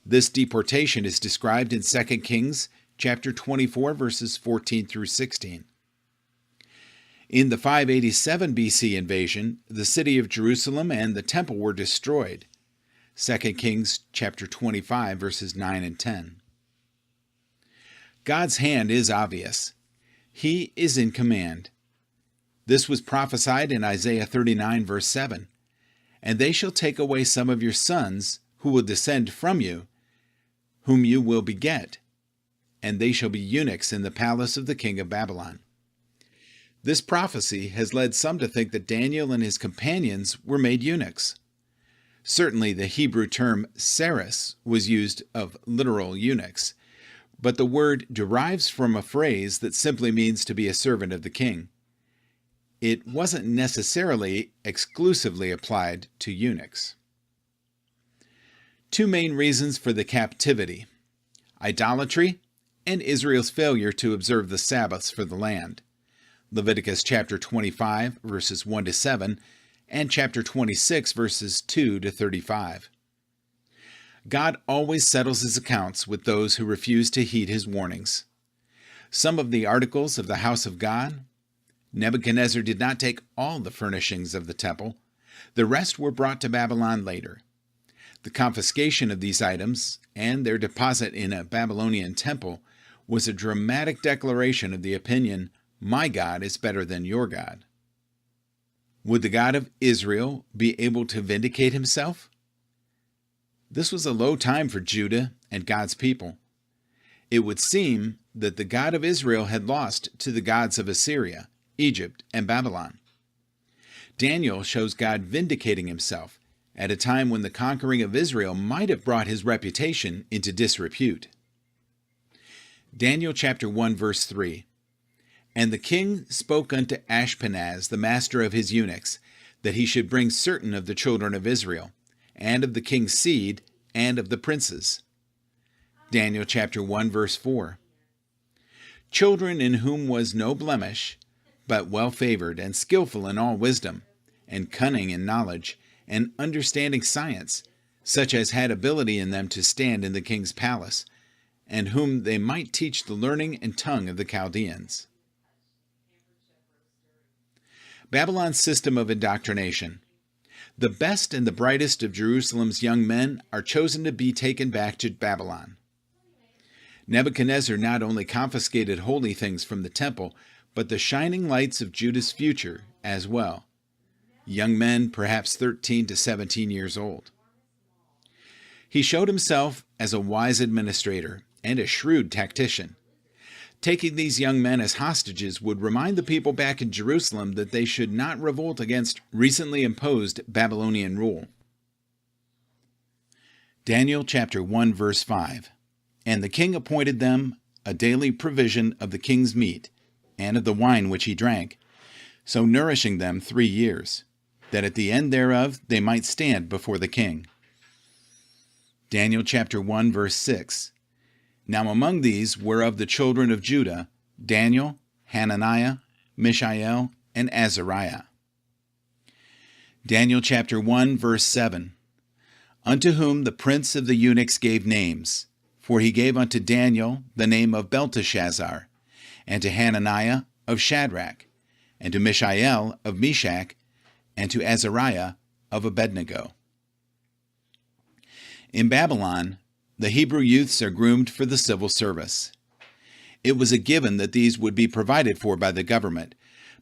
This deportation is described in 2 Kings chapter 24 verses 14 through 16. In the 587 BC invasion, the city of Jerusalem and the temple were destroyed. 2 Kings chapter 25 verses 9 and 10. God's hand is obvious. He is in command. This was prophesied in Isaiah 39 verse 7. And they shall take away some of your sons who will descend from you, whom you will beget, and they shall be eunuchs in the palace of the king of Babylon. This prophecy has led some to think that Daniel and his companions were made eunuchs. Certainly the Hebrew term seres was used of literal eunuchs, but the word derives from a phrase that simply means to be a servant of the king. It wasn't necessarily exclusively applied to eunuchs. 2 main reasons for the captivity: idolatry and Israel's failure to observe the Sabbaths for the land. Leviticus chapter 25 verses 1 to 7 and chapter 26 verses 2 to 35. God always settles his accounts with those who refuse to heed his warnings. Some of the articles of the house of God: Nebuchadnezzar did not take all the furnishings of the temple. The rest were brought to Babylon later. The confiscation of these items and their deposit in a Babylonian temple was a dramatic declaration of the opinion, "My God is better than your God." Would the God of Israel be able to vindicate himself? This was a low time for Judah and God's people. It would seem that the God of Israel had lost to the gods of Assyria, Egypt, and Babylon. Daniel shows God vindicating himself at a time when the conquering of Israel might have brought his reputation into disrepute. Daniel chapter 1 verse 3. And the king spoke unto Ashpenaz, the master of his eunuchs, that he should bring certain of the children of Israel, and of the king's seed, and of the princes. Daniel chapter 1 verse 4. Children in whom was no blemish, but well favored, and skillful in all wisdom, and cunning in knowledge, and understanding science, such as had ability in them to stand in the king's palace, and whom they might teach the learning and tongue of the Chaldeans. Babylon's system of indoctrination. The best and the brightest of Jerusalem's young men are chosen to be taken back to Babylon. Nebuchadnezzar not only confiscated holy things from the temple, but the shining lights of Judah's future as well. Young men, perhaps 13 to 17 years old. He showed himself as a wise administrator and a shrewd tactician. Taking these young men as hostages would remind the people back in Jerusalem that they should not revolt against recently imposed Babylonian rule. Daniel chapter 1 verse 5. And the king appointed them a daily provision of the king's meat, and of the wine which he drank, so nourishing them 3 years, that at the end thereof they might stand before the king. Daniel chapter 1 verse 6. Now among these were of the children of Judah, Daniel, Hananiah, Mishael, and Azariah. Daniel chapter 1 verse 7. Unto whom the prince of the eunuchs gave names, for he gave unto Daniel the name of Belteshazzar, and to Hananiah of Shadrach, and to Mishael of Meshach, and to Azariah of Abednego. In Babylon, the Hebrew youths are groomed for the civil service. It was a given that these would be provided for by the government,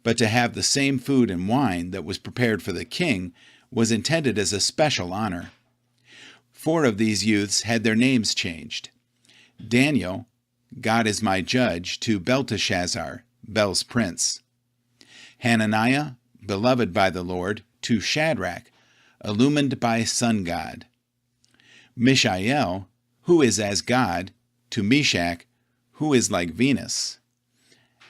but to have the same food and wine that was prepared for the king was intended as a special honor. 4 of these youths had their names changed. Daniel, God is my judge, to Belteshazzar, Bel's prince. Hananiah, beloved by the Lord, to Shadrach, illumined by sun god. Mishael, who is as God, to Meshach, who is like Venus.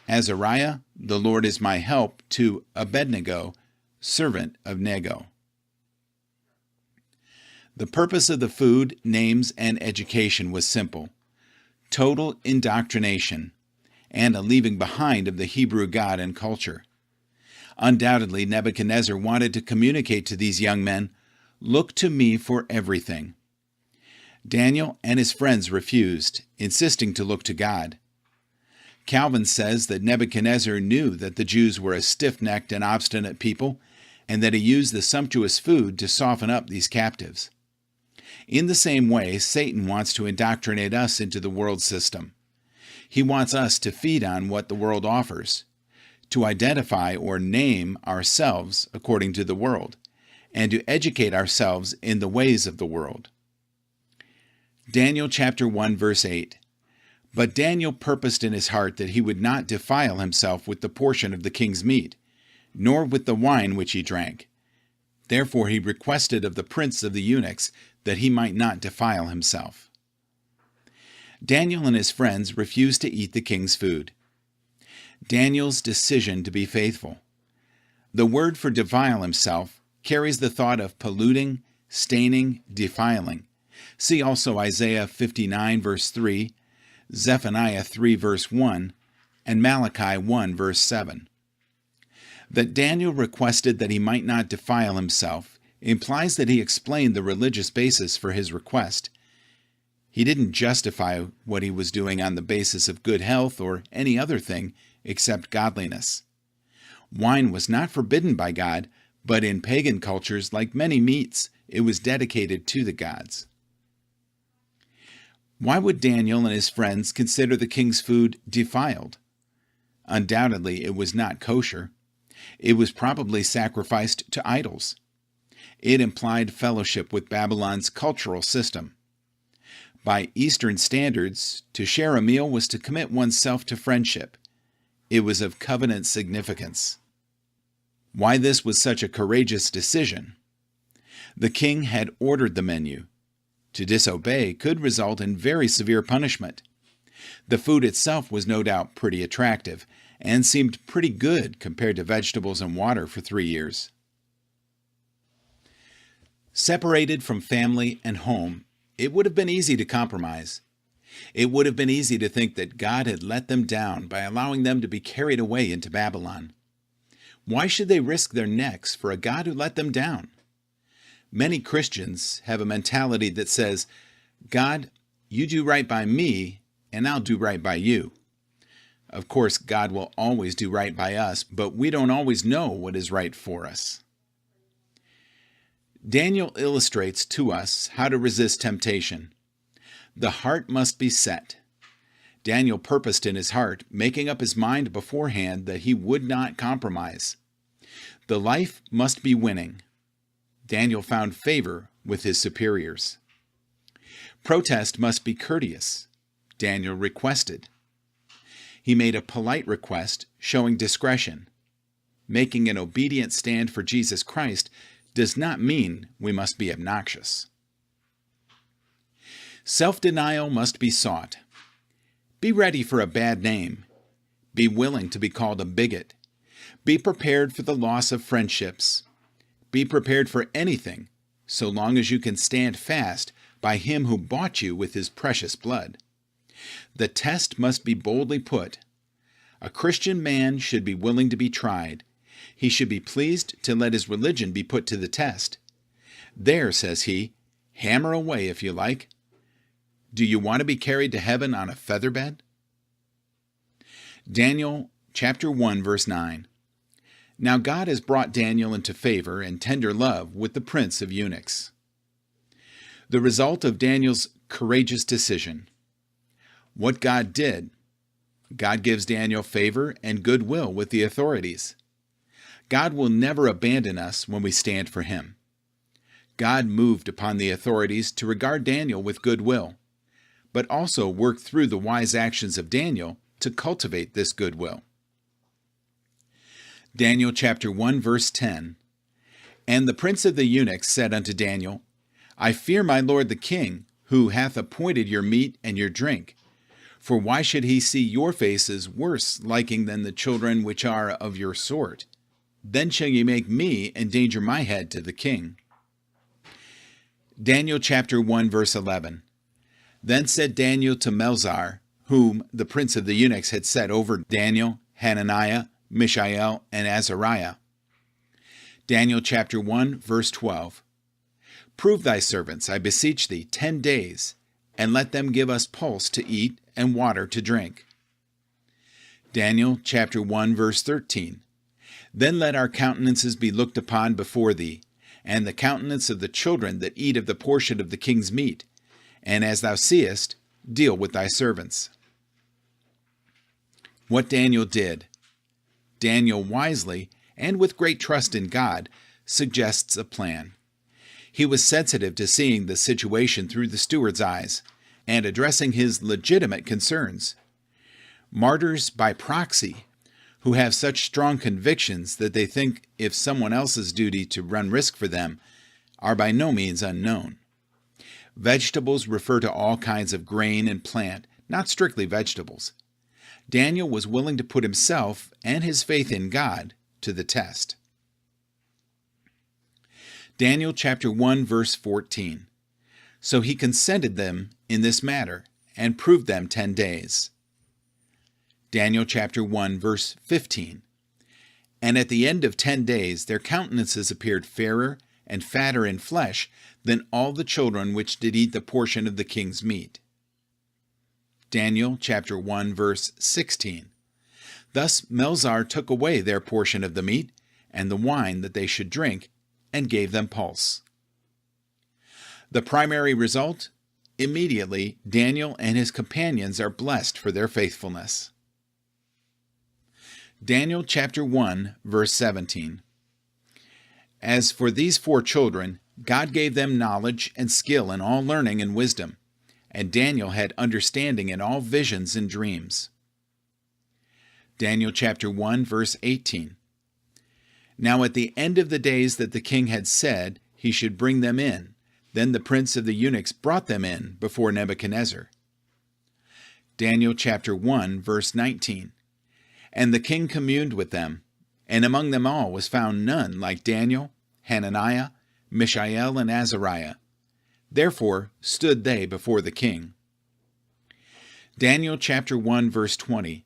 Azariah, the Lord is my help, to Abednego, servant of Nego. The purpose of the food, names, and education was simple: total indoctrination, and a leaving behind of the Hebrew God and culture. Undoubtedly, Nebuchadnezzar wanted to communicate to these young men, "Look to me for everything." Daniel and his friends refused, insisting to look to God. Calvin says that Nebuchadnezzar knew that the Jews were a stiff-necked and obstinate people, and that he used the sumptuous food to soften up these captives. In the same way, Satan wants to indoctrinate us into the world system. He wants us to feed on what the world offers, to identify or name ourselves according to the world, and to educate ourselves in the ways of the world. Daniel chapter 1 verse 8. But Daniel purposed in his heart that he would not defile himself with the portion of the king's meat, nor with the wine which he drank. Therefore he requested of the prince of the eunuchs that he might not defile himself. Daniel and his friends refused to eat the king's food. Daniel's decision to be faithful. The word for defile himself carries the thought of polluting, staining, defiling. See also Isaiah 59 verse 3, Zephaniah 3 verse 1, and Malachi 1 verse 7. That Daniel requested that he might not defile himself implies that he explained the religious basis for his request. He didn't justify what he was doing on the basis of good health or any other thing except godliness. Wine was not forbidden by God, but in pagan cultures, like many meats, it was dedicated to the gods. Why would Daniel and his friends consider the king's food defiled? Undoubtedly, it was not kosher. It was probably sacrificed to idols. It implied fellowship with Babylon's cultural system. By Eastern standards, to share a meal was to commit oneself to friendship. It was of covenant significance. Why this was such a courageous decision? The king had ordered the menu. To disobey could result in very severe punishment. The food itself was no doubt pretty attractive, and seemed pretty good compared to vegetables and water for 3 years. Separated from family and home, it would have been easy to compromise. It would have been easy to think that God had let them down by allowing them to be carried away into Babylon. Why should they risk their necks for a God who let them down? Many Christians have a mentality that says, God, you do right by me, and I'll do right by you. Of course, God will always do right by us, but we don't always know what is right for us. Daniel illustrates to us how to resist temptation. The heart must be set. Daniel purposed in his heart, making up his mind beforehand that he would not compromise. The life must be winning. Daniel found favor with his superiors. Protest must be courteous. Daniel requested. He made a polite request, showing discretion. Making an obedient stand for Jesus Christ does not mean we must be obnoxious. Self-denial must be sought. Be ready for a bad name. Be willing to be called a bigot. Be prepared for the loss of friendships. Be prepared for anything, so long as you can stand fast by Him who bought you with His precious blood. The test must be boldly put. A Christian man should be willing to be tried. He should be pleased to let his religion be put to the test. There, says he, hammer away if you like. Do you want to be carried to heaven on a feather bed? Daniel chapter 1, verse 9. Now God has brought Daniel into favor and tender love with the prince of eunuchs. The result of Daniel's courageous decision. What God did. God gives Daniel favor and goodwill with the authorities. God will never abandon us when we stand for Him. God moved upon the authorities to regard Daniel with goodwill, but also worked through the wise actions of Daniel to cultivate this goodwill. Daniel chapter 1, verse 10. And the prince of the eunuchs said unto Daniel, I fear my lord the king, who hath appointed your meat and your drink. For why should he see your faces worse liking than the children which are of your sort? Then shall ye make me endanger my head to the king. Daniel chapter 1, verse 11. Then said Daniel to Melzar, whom the prince of the eunuchs had set over Daniel, Hananiah, Mishael, and Azariah. Daniel chapter 1, verse 12. Prove thy servants, I beseech thee, 10 days, and let them give us pulse to eat and water to drink. Daniel chapter 1, verse 13. Then let our countenances be looked upon before thee, and the countenance of the children that eat of the portion of the king's meat, and as thou seest, deal with thy servants. What Daniel did. Daniel wisely, and with great trust in God, suggests a plan. He was sensitive to seeing the situation through the steward's eyes, and addressing his legitimate concerns. Martyrs by proxy, who have such strong convictions that they think if someone else's duty to run risk for them, are by no means unknown. Vegetables refer to all kinds of grain and plant, not strictly vegetables. Daniel was willing to put himself and his faith in God to the test. Daniel chapter 1, verse 14. So he consented them in this matter, and proved them 10 days. Daniel chapter 1, verse 15. And at the end of 10 days their countenances appeared fairer and fatter in flesh than all the children which did eat the portion of the king's meat. Daniel chapter 1, verse 16. Thus Melzar took away their portion of the meat and the wine that they should drink, and gave them pulse. The primary result? Immediately, Daniel and his companions are blessed for their faithfulness. Daniel chapter 1, verse 17. As for these 4 children, God gave them knowledge and skill in all learning and wisdom, and Daniel had understanding in all visions and dreams. Daniel chapter 1, verse 18. Now at the end of the days that the king had said he should bring them in, then the prince of the eunuchs brought them in before Nebuchadnezzar. Daniel chapter 1, verse 19. And the king communed with them, and among them all was found none like Daniel, Hananiah, Mishael, and Azariah. Therefore stood they before the king. Daniel chapter 1, verse 20.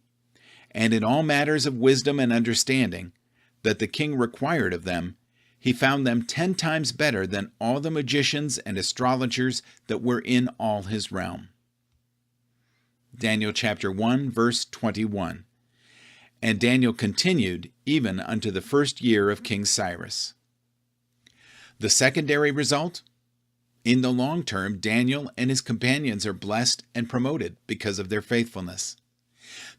And in all matters of wisdom and understanding that the king required of them, he found them 10 times better than all the magicians and astrologers that were in all his realm. Daniel chapter 1, verse 21. And Daniel continued even unto the 1st year of King Cyrus. The secondary result? In the long term, Daniel and his companions are blessed and promoted because of their faithfulness.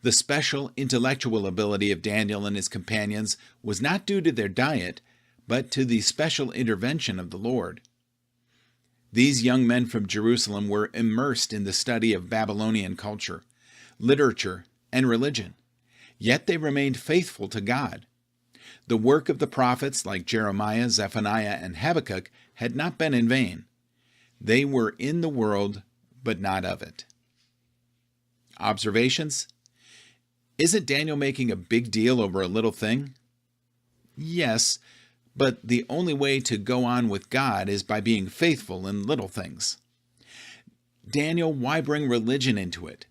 The special intellectual ability of Daniel and his companions was not due to their diet, but to the special intervention of the Lord. These young men from Jerusalem were immersed in the study of Babylonian culture, literature, and religion, yet they remained faithful to God. The work of the prophets like Jeremiah, Zephaniah, and Habakkuk had not been in vain. They were in the world, but not of it. Observations? Isn't Daniel making a big deal over a little thing? Yes, but the only way to go on with God is by being faithful in little things. Daniel, why bring religion into it?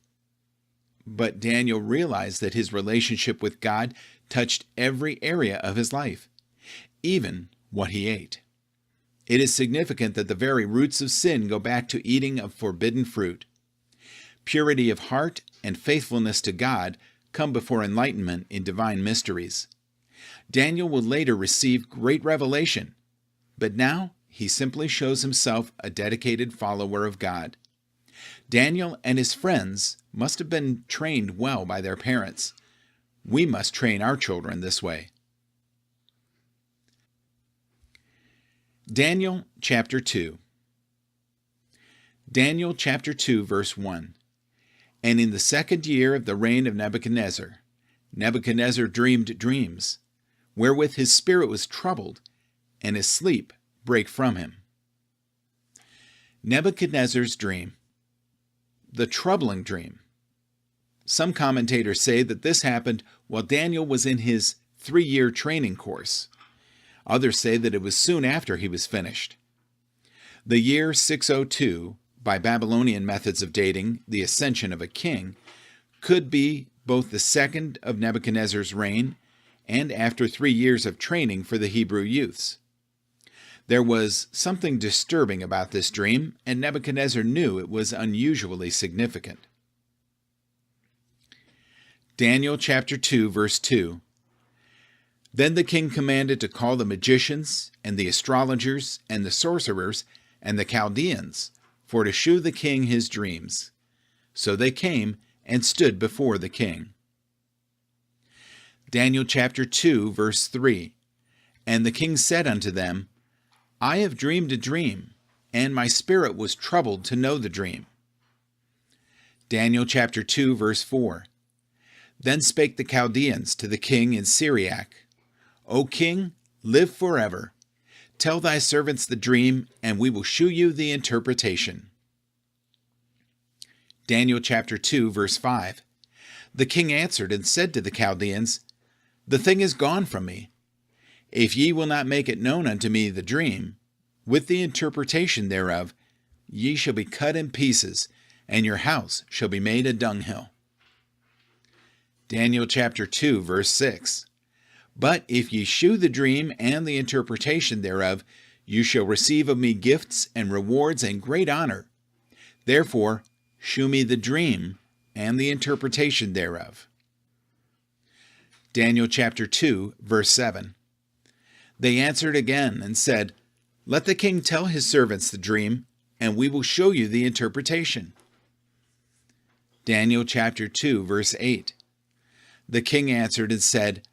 But Daniel realized that his relationship with God touched every area of his life, even what he ate. It is significant that the very roots of sin go back to eating of forbidden fruit. Purity of heart and faithfulness to God come before enlightenment in divine mysteries. Daniel will later receive great revelation, but now he simply shows himself a dedicated follower of God. Daniel and his friends must have been trained well by their parents. We must train our children this way. Daniel chapter 2. Daniel chapter 2, verse 1. And in the 2nd year of the reign of Nebuchadnezzar, Nebuchadnezzar dreamed dreams, wherewith his spirit was troubled, and his sleep brake from him. Nebuchadnezzar's dream. The troubling dream. Some commentators say that this happened while Daniel was in his 3-year training course. Others say that it was soon after he was finished. The year 602, by Babylonian methods of dating the ascension of a king, could be both the second of Nebuchadnezzar's reign and after 3 years of training for the Hebrew youths. There was something disturbing about this dream, and Nebuchadnezzar knew it was unusually significant. Daniel chapter 2, verse 2. Then the king commanded to call the magicians, and the astrologers, and the sorcerers, and the Chaldeans, for to shew the king his dreams. So they came and stood before the king. Daniel chapter 2, verse 3. And the king said unto them, I have dreamed a dream, and my spirit was troubled to know the dream. Daniel chapter 2, verse 4. Then spake the Chaldeans to the king in Syriac, O king, live forever. Tell thy servants the dream, and we will shew you the interpretation. Daniel chapter 2, verse 5. The king answered and said to the Chaldeans, The thing is gone from me. If ye will not make it known unto me the dream, with the interpretation thereof, ye shall be cut in pieces, and your house shall be made a dunghill. Daniel chapter 2, verse 6. But if ye shew the dream and the interpretation thereof, you shall receive of me gifts and rewards and great honor. Therefore, shew me the dream and the interpretation thereof. Daniel chapter 2, verse 7. They answered again and said, Let the king tell his servants the dream, and we will show you the interpretation. Daniel chapter 2, verse 8. The king answered and said,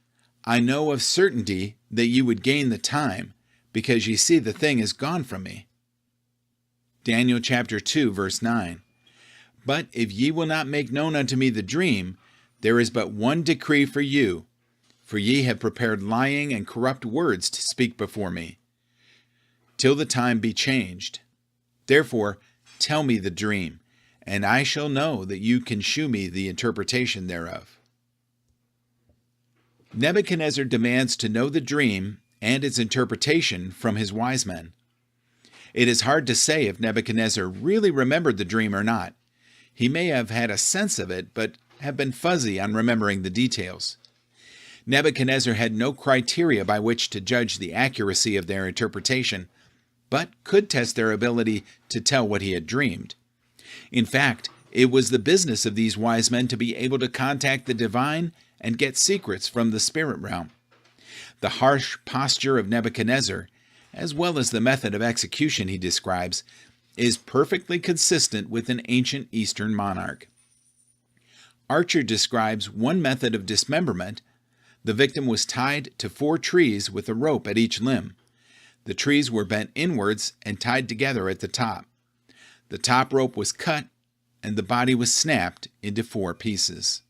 I know of certainty that ye would gain the time, because ye see the thing is gone from me. Daniel chapter 2, verse 9. But if ye will not make known unto me the dream, there is but one decree for you, for ye have prepared lying and corrupt words to speak before me, till the time be changed. Therefore tell me the dream, and I shall know that you can shew me the interpretation thereof. Nebuchadnezzar demands to know the dream and its interpretation from his wise men. It is hard to say if Nebuchadnezzar really remembered the dream or not. He may have had a sense of it, but have been fuzzy on remembering the details. Nebuchadnezzar had no criteria by which to judge the accuracy of their interpretation, but could test their ability to tell what he had dreamed. In fact, it was the business of these wise men to be able to contact the divine and get secrets from the spirit realm. The harsh posture of Nebuchadnezzar, as well as the method of execution he describes, is perfectly consistent with an ancient Eastern monarch. Archer describes one method of dismemberment. The victim was tied to 4 trees with a rope at each limb. The trees were bent inwards and tied together at the top. The top rope was cut, and the body was snapped into 4 pieces.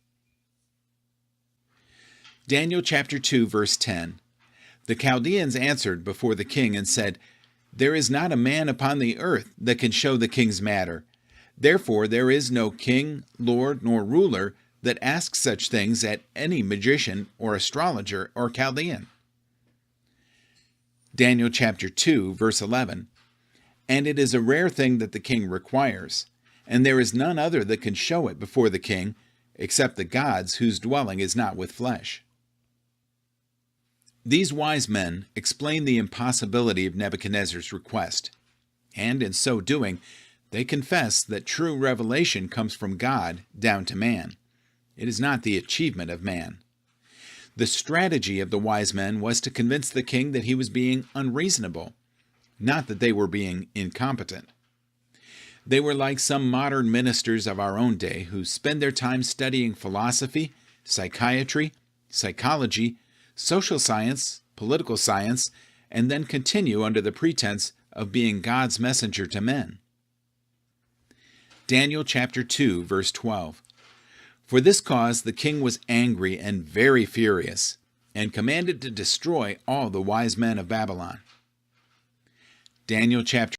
Daniel chapter 2, verse 10. The Chaldeans answered before the king and said, "There is not a man upon the earth that can show the king's matter. Therefore there is no king, lord, nor ruler that asks such things at any magician or astrologer or Chaldean." Daniel chapter 2, verse 11. And it is a rare thing that the king requires, and there is none other that can show it before the king, except the gods whose dwelling is not with flesh. These wise men explain the impossibility of Nebuchadnezzar's request, and in so doing, they confess that true revelation comes from God down to man. It is not the achievement of man. The strategy of the wise men was to convince the king that he was being unreasonable, not that they were being incompetent. They were like some modern ministers of our own day who spend their time studying philosophy, psychiatry, psychology, social science, political science, and then continue under the pretense of being God's messenger to men. Daniel chapter 2, verse 12. For this cause the king was angry and very furious, and commanded to destroy all the wise men of Babylon. Daniel chapter